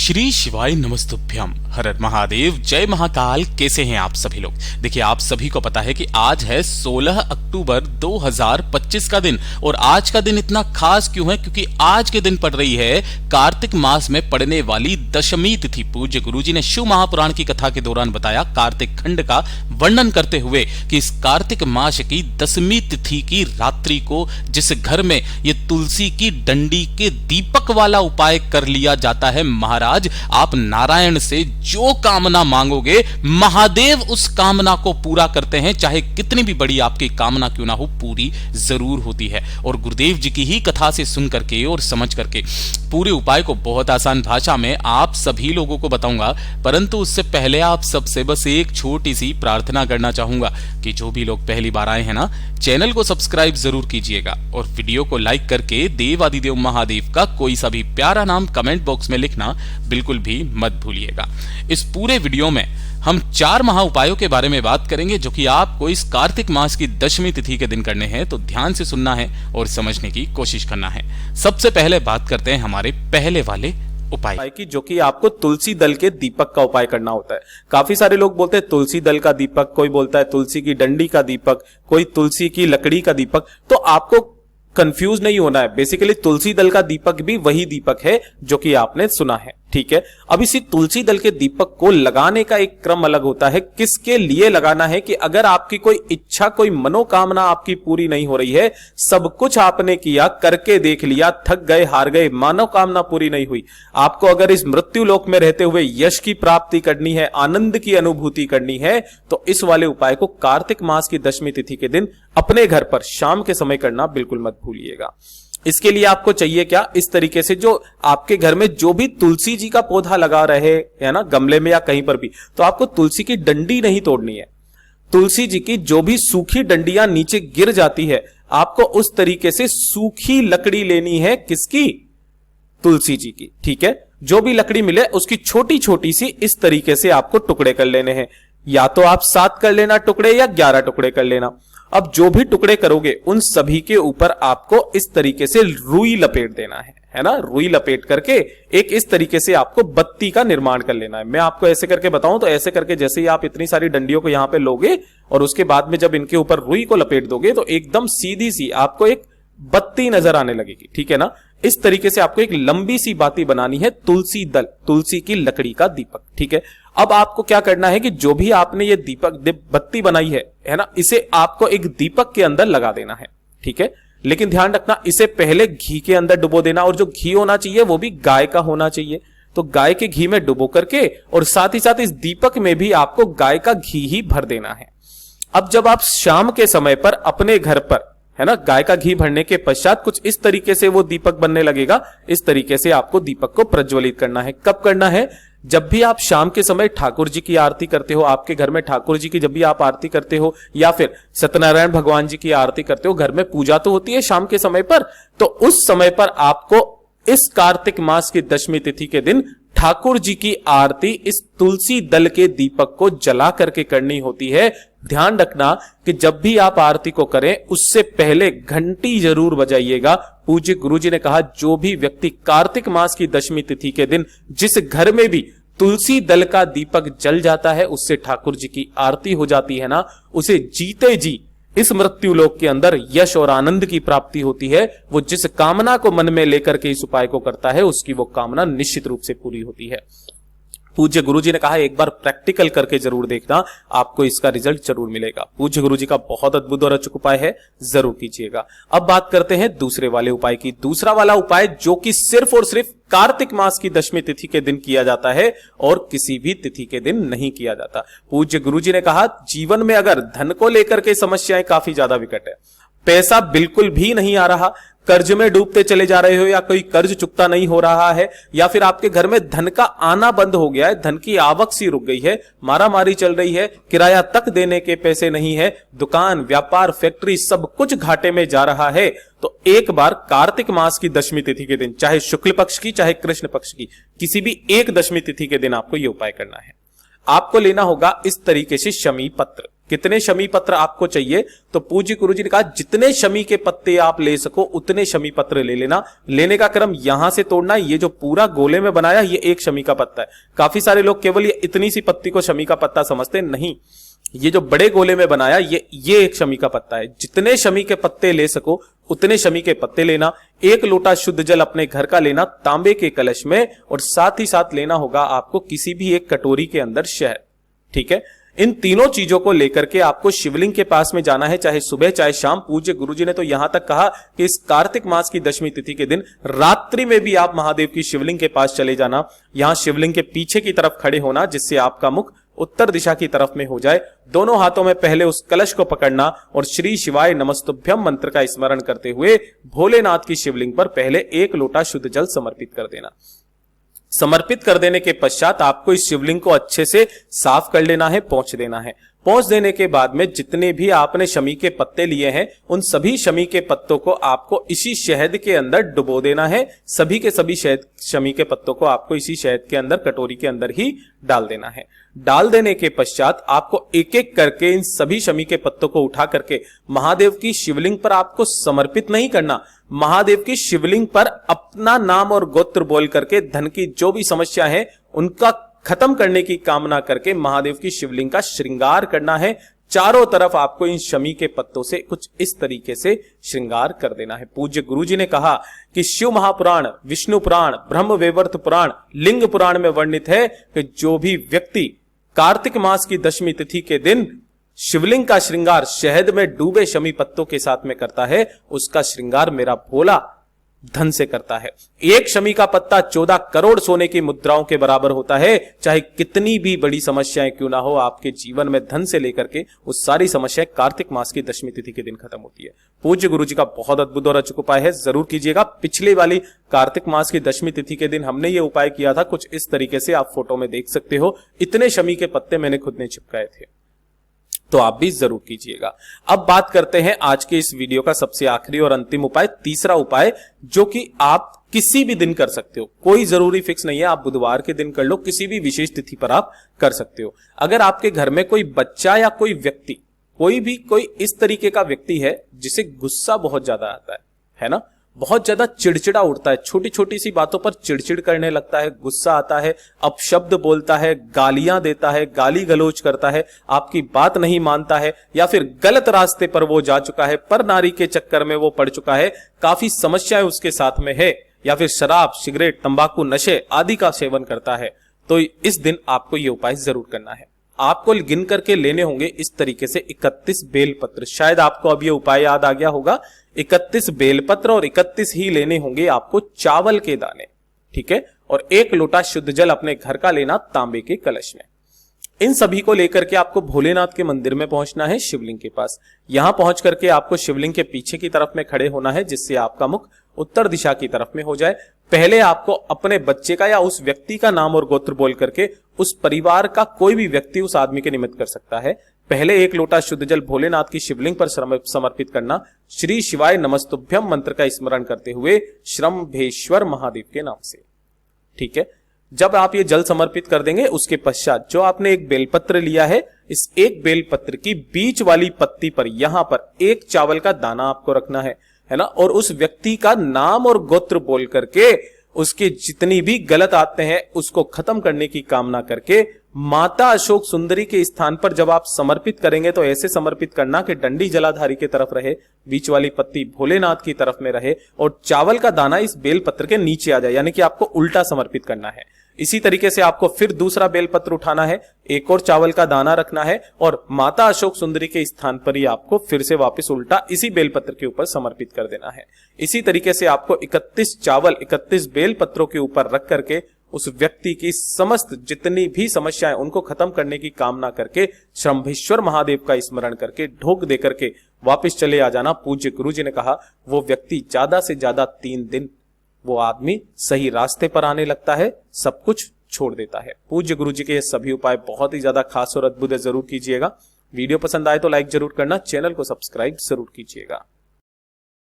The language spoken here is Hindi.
श्री शिवाय नमस्तुभ्यम। हर हर महादेव, जय महाकाल। कैसे हैं आप सभी लोग? देखिए, आप सभी को पता है कि आज है 16 अक्टूबर 2025 का दिन। और आज का दिन इतना खास क्यों है? क्योंकि आज के दिन पड़ रही है कार्तिक मास में पड़ने वाली दशमी तिथि। पूज्य गुरुजी ने शिव महापुराण की कथा के दौरान बताया, कार्तिक खंड का वर्णन करते हुए, कि इस कार्तिक मास की दशमी तिथि की रात्रि को जिस घर में ये तुलसी की डंडी के दीपक वाला उपाय कर लिया जाता है, महाराज आप नारायण से जो कामना मांगोगे, महादेव उस कामना को पूरा करते हैं। चाहे कितनी भी बड़ी आपकी कामना क्यों ना हो, पूरी जरूर होती है। और गुरुदेव जी की ही कथा से सुन करके और समझ करके पूरे उपाय को बहुत आसान भाषा में आप सभी लोगों को बताऊंगा। परंतु उससे पहले आप सबसे बस एक छोटी सी प्रार्थना करना चाहूंगा कि जो भी लोग पहली बार आए हैं ना, चैनल को सब्सक्राइब जरूर कीजिएगा और वीडियो को लाइक करके देव आदिदेव महादेव का कोई सा भी प्यारा नाम कमेंट बॉक्स में लिखना बिल्कुल भी मत भूलिएगा। इस पूरे वीडियो में हम 4 महा उपायों के बारे में बात करेंगे, जो कि आपको इस कार्तिक मास की दशमी तिथि के दिन करने हैं। तो ध्यान से सुनना है और समझने की कोशिश करना है। सबसे पहले बात करते हैं हमारे पहले वाले उपाय की, जो कि आपको तुलसी दल के दीपक का उपाय करना होता है। काफी सारे लोग बोलते हैं तुलसी दल का दीपक, कोई बोलता है तुलसी की डंडी का दीपक, कोई तुलसी की लकड़ी का दीपक। तो आपको कंफ्यूज नहीं होना है। बेसिकली तुलसी दल का दीपक भी वही दीपक है जो कि आपने सुना है, ठीक है। अब इसी तुलसी दल के दीपक को लगाने का एक क्रम अलग होता है। किसके लिए लगाना है कि अगर आपकी कोई इच्छा, कोई मनोकामना आपकी पूरी नहीं हो रही है, सब कुछ आपने किया, करके देख लिया, थक गए, हार गए, मनोकामना पूरी नहीं हुई, आपको अगर इस मृत्यु लोक में रहते हुए यश की प्राप्ति करनी है, आनंद की अनुभूति करनी है, तो इस वाले उपाय को कार्तिक मास की दशमी तिथि के दिन अपने घर पर शाम के समय करना बिल्कुल मत भूलिएगा। इसके लिए आपको चाहिए क्या? इस तरीके से, जो आपके घर में जो भी तुलसी जी का पौधा लगा रहे है ना, गमले में या कहीं पर भी, तो आपको तुलसी की डंडी नहीं तोड़नी है। तुलसी जी की जो भी सूखी डंडियां नीचे गिर जाती है, आपको उस तरीके से सूखी लकड़ी लेनी है। किसकी? तुलसी जी की, ठीक है। जो भी लकड़ी मिले उसकी छोटी छोटी सी इस तरीके से आपको टुकड़े कर लेने हैं। या तो आप 7 कर लेना टुकड़े, या 11 टुकड़े कर लेना। अब जो भी टुकड़े करोगे उन सभी के ऊपर आपको इस तरीके से रुई लपेट देना है ना। रुई लपेट करके एक इस तरीके से आपको बत्ती का निर्माण कर लेना है। मैं आपको ऐसे करके बताऊं तो ऐसे करके, जैसे ही आप इतनी सारी डंडियों को यहां पे लोगे और उसके बाद में जब इनके ऊपर रुई को लपेट दोगे, तो एकदम सीधी सी आपको एक बत्ती नजर आने लगेगी, ठीक है ना। इस तरीके से आपको एक लंबी सी बाती बनानी है, तुलसी दल, तुलसी की लकड़ी का दीपक, ठीक है। अब आपको क्या करना है कि जो भी आपने ये दीपक बत्ती बनाई है ना, इसे आपको एक दीपक के अंदर लगा देना है, ठीक है। लेकिन ध्यान रखना, इसे पहले घी के अंदर डुबो देना, और जो घी होना चाहिए वो भी गाय का होना चाहिए। तो गाय के घी में डुबो करके, और साथ ही साथ इस दीपक में भी आपको गाय का घी ही भर देना है। अब जब आप शाम के समय पर अपने घर पर, है ना, गाय का घी भरने के पश्चात कुछ इस तरीके से वो दीपक बनने लगेगा। इस तरीके से आपको दीपक को प्रज्वलित करना है। कब करना है? जब भी आप शाम के समय ठाकुर जी की आरती करते हो, आपके घर में ठाकुर जी की जब भी आप आरती करते हो, या फिर सत्यनारायण भगवान जी की आरती करते हो, घर में पूजा तो होती है शाम के समय पर, तो उस समय पर आपको इस कार्तिक मास की दशमी तिथि के दिन ठाकुर जी की आरती इस तुलसी दल के दीपक को जला करके करनी होती है। ध्यान रखना कि जब भी आप आरती को करें, उससे पहले घंटी जरूर बजाइएगा। पूज्य गुरुजी ने कहा, जो भी व्यक्ति कार्तिक मास की दशमी तिथि के दिन जिस घर में भी तुलसी दल का दीपक जल जाता है, उससे ठाकुर जी की आरती हो जाती है ना, उसे जीते जी इस मृत्यु लोक के अंदर यश और आनंद की प्राप्ति होती है। वो जिस कामना को मन में लेकर के इस उपाय को करता है, उसकी वो कामना निश्चित रूप से पूरी होती है। पूज्य गुरुजी ने कहा, एक बार प्रैक्टिकल करके जरूर देखना, आपको इसका रिजल्ट जरूर मिलेगा। पूज्य गुरुजी का बहुत अद्भुत और अचूक उपाय है, जरूर कीजिएगा। अब बात करते हैं दूसरे वाले उपाय की। दूसरा वाला उपाय जो कि सिर्फ और सिर्फ कार्तिक मास की दशमी तिथि के दिन किया जाता है और किसी भी तिथि के दिन नहीं किया जाता। पूज्य गुरुजी ने कहा, जीवन में अगर धन को लेकर के समस्याएं काफी ज्यादा विकट है, पैसा बिल्कुल भी नहीं आ रहा, कर्ज में डूबते चले जा रहे हो, या कोई कर्ज चुकता नहीं हो रहा है, या फिर आपके घर में धन का आना बंद हो गया है, धन की आवक सी रुक गई है, मारामारी चल रही है, किराया तक देने के पैसे नहीं है, दुकान, व्यापार, फैक्ट्री सब कुछ घाटे में जा रहा है, तो एक बार कार्तिक मास की दशमी तिथि के दिन, चाहे शुक्ल पक्ष की चाहे कृष्ण पक्ष की, किसी भी एक दशमी तिथि के दिन आपको यह उपाय करना है। आपको लेना होगा इस तरीके से शमी पत्र, कितने शमी पत्र आपको चाहिए? तो पूज्य गुरुजी ने कहा जितने शमी के पत्ते आप ले सको उतने शमी पत्र ले लेना। लेने का क्रम यहां से तोड़ना। ये जो पूरा गोले में बनाया ये एक शमी का पत्ता है। काफी सारे लोग केवल ये इतनी सी पत्ती को शमी का पत्ता समझते, नहीं, ये जो बड़े गोले में बनाया ये एक शमी का पत्ता है। जितने शमी के पत्ते ले सको उतने शमी के पत्ते लेना। 1 लोटा शुद्ध जल अपने घर का लेना तांबे के कलश में, और साथ ही साथ लेना होगा आपको किसी भी एक कटोरी के अंदर शहद। ठीक है, इन तीनों चीजों को लेकर के आपको शिवलिंग के पास में जाना है, चाहे सुबह चाहे शाम। पूज्य गुरुजी ने तो यहां तक कहा कि इस कार्तिक मास की दशमी तिथि के दिन रात्रि में भी आप महादेव की शिवलिंग के पास चले जाना। यहां शिवलिंग के पीछे की तरफ खड़े होना, जिससे आपका मुख उत्तर दिशा की तरफ में हो जाए। दोनों हाथों में पहले उस कलश को पकड़ना और श्री शिवाय नमस्तुभ्यम मंत्र का स्मरण करते हुए भोलेनाथ की शिवलिंग पर पहले 1 लोटा शुद्ध जल समर्पित कर देना। समर्पित कर देने के पश्चात आपको इस शिवलिंग को अच्छे से साफ कर लेना है, पोंछ देना है। पोंछ देने के बाद में जितने भी आपने शमी के पत्ते लिए हैं उन सभी शमी के पत्तों को आपको इसी शहद के अंदर डुबो देना है। सभी के सभी शमी के पत्तों को आपको इसी शहद के अंदर, कटोरी के अंदर ही डाल देना है। डाल देने के पश्चात आपको एक एक करके इन सभी शमी के पत्तों को उठा करके महादेव की शिवलिंग पर आपको समर्पित नहीं करना। महादेव की शिवलिंग पर अपना नाम और गोत्र बोल करके धन की जो भी समस्या है उनका खत्म करने की कामना करके महादेव की शिवलिंग का श्रृंगार करना है। चारों तरफ आपको इन शमी के पत्तों से कुछ इस तरीके से श्रृंगार कर देना है। पूज्य गुरुजी ने कहा कि शिव महापुराण, विष्णु पुराण, ब्रह्म वैवर्त पुराण, लिंग पुराण में वर्णित है कि जो भी व्यक्ति कार्तिक मास की दशमी तिथि के दिन शिवलिंग का श्रृंगार शहद में डूबे शमी पत्तों के साथ में करता है, उसका श्रृंगार मेरा भोला धन से करता है। 1 शमी का पत्ता 14 करोड़ सोने की मुद्राओं के बराबर होता है। चाहे कितनी भी बड़ी समस्याएं क्यों ना हो, आपके जीवन में धन से लेकर के उस सारी समस्याएं कार्तिक मास की दशमी तिथि के दिन खत्म होती है। पूज्य गुरुजी का बहुत अद्भुत और अचूक उपाय है, जरूर कीजिएगा। पिछले वाली कार्तिक मास की दशमी तिथि के दिन हमने ये उपाय किया था, कुछ इस तरीके से आप फोटो में देख सकते हो। इतने शमी के पत्ते मैंने खुद ने चिपकाए थे, तो आप भी जरूर कीजिएगा। अब बात करते हैं आज के इस वीडियो का सबसे आखिरी और अंतिम उपाय, तीसरा उपाय, जो कि आप किसी भी दिन कर सकते हो। कोई जरूरी फिक्स नहीं है, आप बुधवार के दिन कर लो, किसी भी विशेष तिथि पर आप कर सकते हो। अगर आपके घर में कोई बच्चा या कोई व्यक्ति, कोई इस तरीके का व्यक्ति है जिसे गुस्सा बहुत ज्यादा आता है ना, बहुत ज्यादा चिड़चिड़ा उठता है, छोटी छोटी सी बातों पर चिड़चिड़ करने लगता है, गुस्सा आता है, अपशब्द बोलता है, गालियां देता है, गाली गलौज करता है, आपकी बात नहीं मानता है, या फिर गलत रास्ते पर वो जा चुका है, पर नारी के चक्कर में वो पड़ चुका है, काफी समस्याएं उसके साथ में है, या फिर शराब, सिगरेट, तंबाकू, नशे आदि का सेवन करता है, तो इस दिन आपको ये उपाय जरूर करना है। आपको गिन करके लेने होंगे इस तरीके से 31 बेलपत्र। शायद आपको अब ये उपाय याद आ गया होगा। 31 बेलपत्र और 31 ही लेने होंगे आपको चावल के दाने, ठीक है, और 1 लोटा शुद्ध जल अपने घर का लेना तांबे के कलश में। इन सभी को लेकर के आपको भोलेनाथ के मंदिर में पहुंचना है, शिवलिंग के पास। यहां पहुंच करके आपको शिवलिंग के पीछे की तरफ में खड़े होना है, जिससे आपका मुख उत्तर दिशा की तरफ में हो जाए। पहले आपको अपने बच्चे का या उस व्यक्ति का नाम और गोत्र बोल करके उस परिवार का कोई भी व्यक्ति उस आदमी के निमित्त कर सकता है। पहले 1 लोटा शुद्ध जल भोलेनाथ की शिवलिंग पर समर्पित करना। श्री शिवाय नमस्तुभ्यम मंत्र का स्मरण करते हुए श्रम्भेश्वर महादेव के नाम से, ठीक है। जब आप ये जल समर्पित कर देंगे, उसके पश्चात जो आपने एक बेलपत्र लिया है, इस एक बेलपत्र की बीच वाली पत्ती पर यहां पर 1 चावल का दाना आपको रखना है ना, और उस व्यक्ति का नाम और गोत्र बोल करके उसके जितनी भी गलत आते हैं उसको खत्म करने की कामना करके माता अशोक सुंदरी के स्थान पर जब आप समर्पित करेंगे तो ऐसे समर्पित करना कि डंडी जलाधारी की तरफ रहे, बीच वाली पत्ती भोलेनाथ की तरफ में रहे और चावल का दाना इस बेलपत्र के नीचे आ जाए, यानी कि आपको उल्टा समर्पित करना है। इसी तरीके से आपको फिर दूसरा बेलपत्र उठाना है, 1 और चावल का दाना रखना है और माता अशोक सुंदरी के स्थान पर ही आपको फिर से वापस उल्टा इसी बेलपत्र के ऊपर समर्पित कर देना है। इसी तरीके से आपको 31 चावल 31 बेलपत्रों के ऊपर रख करके उस व्यक्ति की समस्त जितनी भी समस्याएं उनको खत्म करने की कामना करके श्रम्भेश्वर महादेव का स्मरण करके ढोक दे करके वापस चले आ जाना। पूज्य गुरुजी ने कहा वो व्यक्ति ज्यादा से ज्यादा 3 दिन वो आदमी सही रास्ते पर आने लगता है, सब कुछ छोड़ देता है। पूज्य गुरुजी के ये सभी उपाय बहुत ही ज्यादा खास और अद्भुत है, जरूर कीजिएगा। वीडियो पसंद आए तो लाइक जरूर करना, चैनल को सब्सक्राइब जरूर कीजिएगा।